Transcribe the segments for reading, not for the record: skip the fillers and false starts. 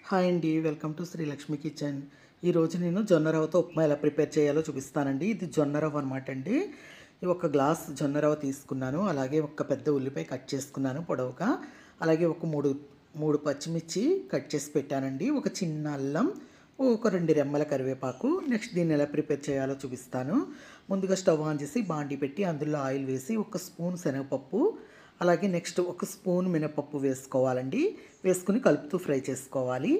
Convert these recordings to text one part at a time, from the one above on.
Hi అండి, welcome to Sri Lakshmi kitchen. ఈరోజు నేను జొన్న రవ్వతో ఉప్మా ఎలా ప్రిపేర్ చేయాలో చూపిస్తానండి. ఇది జొన్న రవ్వ అనమాట అండి. ఒక గ్లాస్ జొన్న రవ్వ తీసుకున్నాను. అలాగే ఒక పెద్ద ఉల్లిపాయ కట్ చేసుకున్నాను పొడవుగా. అలాగే ఒక మూడు పచ్చిమిర్చి కట్ చేసి పెట్టానండి. ఒక చిన్న అల్లం, ఒక 2 రెమ్మల కరివేపాకు. నెక్స్ట్ దీన్ని ఎలా ప్రిపేర్ చేయాలో చూపిస్తాను. ముందుగా స్టవ్ ఆన్ చేసి బాండీ పెట్టి అందులో ఆయిల్ వేసి 1 స్పూన్ శనగపప్పు, అలాగే నెక్స్ట్ 1 స్పూన్ మినపప్పు వేసుకోవాలండి. వేసుకుని కలుపుతూ ఫ్రై చేసుకోవాలి.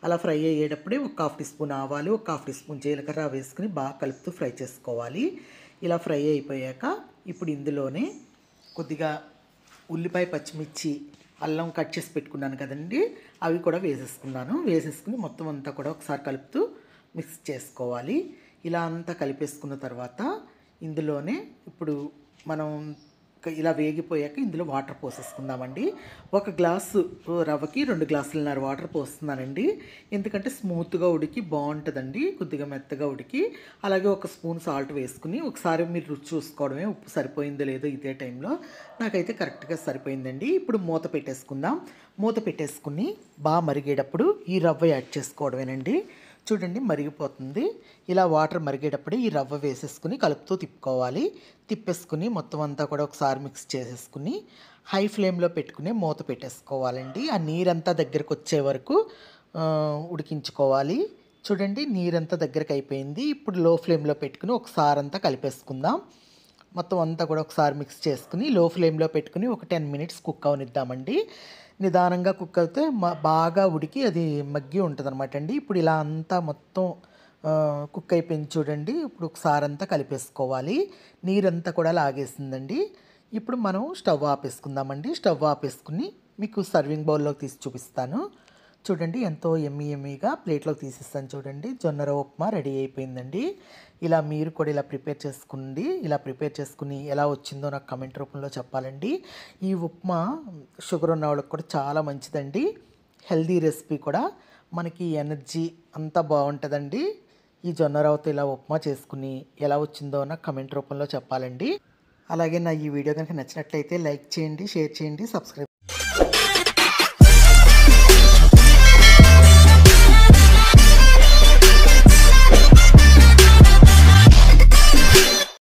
అలా ఫ్రై అయ్యేటప్పుడే ఒక 1/2 టీ స్పూన్ ఆవాలు, ఒక 1/2 టీ స్పూన్ జీలకర్ర వేసుకుని బాగా కలుపుతూ ఫ్రై చేసుకోవాలి. ఇలా ఫ్రై అయిపోయాక ఇప్పుడు ఇందులోనే కొద్దిగా ఉల్లిపాయ, పచ్చిమిర్చి, అల్లం కట్ చేసి పెట్టుకున్నాను కదండి, అవి కూడా వేసేసుకుని మొత్తం అంతా కూడా ఒకసారి కలుపుతూ మిక్స్ చేసుకోవాలి. ఇలా అంతా కలిపేసుకున్న తర్వాత ఇందులోనే ఇప్పుడు మనం ఇలా వేగిపోయాక ఇందులో వాటర్ పోసేసుకుందామండి. 1 గ్లాసు రవ్వకి 2 గ్లాసులన్నర వాటర్ పోస్తున్నానండి. ఎందుకంటే స్మూత్గా ఉడికి బాగుంటుందండి, కొద్దిగా మెత్తగా ఉడికి. అలాగే 1 స్పూన్ సాల్ట్ వేసుకుని ఒకసారి మీరు రుచి చూసుకోవడమే, ఉప్పు సరిపోయిందో లేదో ఇదే టైంలో. నాకైతే కరెక్ట్గా సరిపోయిందండి. ఇప్పుడు మూత పెట్టేసుకుందాం. మూత పెట్టేసుకుని బాగా మరిగేటప్పుడు ఈ రవ్వ యాడ్ చేసుకోవడమేనండి. చూడండి మరిగిపోతుంది. ఇలా వాటర్ మరిగేటప్పుడే ఈ రవ్వ వేసేసుకుని కలుపుతూ తిప్పుకోవాలి. తిప్పేసుకుని మొత్తం అంతా కూడా ఒకసారి మిక్స్ చేసేసుకుని హై ఫ్లేమ్లో పెట్టుకుని మూత పెట్టేసుకోవాలండి. ఆ నీరంతా దగ్గరకు వచ్చే వరకు ఉడికించుకోవాలి. చూడండి నీరంతా దగ్గరకు అయిపోయింది. ఇప్పుడు లో ఫ్లేమ్లో పెట్టుకుని ఒకసారి అంతా కలిపేసుకుందాం. మొత్తం అంతా కూడా ఒకసారి మిక్స్ చేసుకుని లో ఫ్లేమ్లో పెట్టుకుని ఒక 10 మినిట్స్ కుక్ అవనిద్దామండి. నిదానంగా కుక్ అయితే బాగా ఉడికి అది మగ్గి ఉంటుంది అనమాట అండి. ఇప్పుడు ఇలా అంతా మొత్తం కుక్ అయిపోయింది చూడండి. ఇప్పుడు ఒకసారి అంతా కలిపేసుకోవాలి. నీరంతా కూడా లాగేసిందండి. ఇప్పుడు మనం స్టవ్ ఆపేసుకుందామండి. స్టవ్ ఆపేసుకుని మీకు సర్వింగ్ బౌల్లోకి తీసి చూపిస్తాను. చూడండి ఎంతో ఎమ్మీగా ప్లేట్లోకి తీసేస్తాను. చూడండి జొన్న రవ్వ ఉప్మా రెడీ అయిపోయిందండి. ఇలా మీరు కూడా ఇలా ప్రిపేర్ చేసుకోండి. ఇలా ప్రిపేర్ చేసుకుని ఎలా వచ్చిందో నాకు కమెంట్ రూపంలో చెప్పాలండి. ఈ ఉప్మా షుగర్ ఉన్న వాళ్ళకి కూడా చాలా మంచిదండి. హెల్దీ రెసిపీ కూడా, మనకి ఎనర్జీ అంతా బాగుంటుందండి. ఈ జొన్న రవ్వతో ఇలా ఉప్మా చేసుకుని ఎలా వచ్చిందో నాకు కమెంట్ రూపంలో చెప్పాలండి. అలాగే నా ఈ వీడియో కనుక నచ్చినట్లయితే లైక్ చేయండి, షేర్ చేయండి, సబ్స్క్రైబ్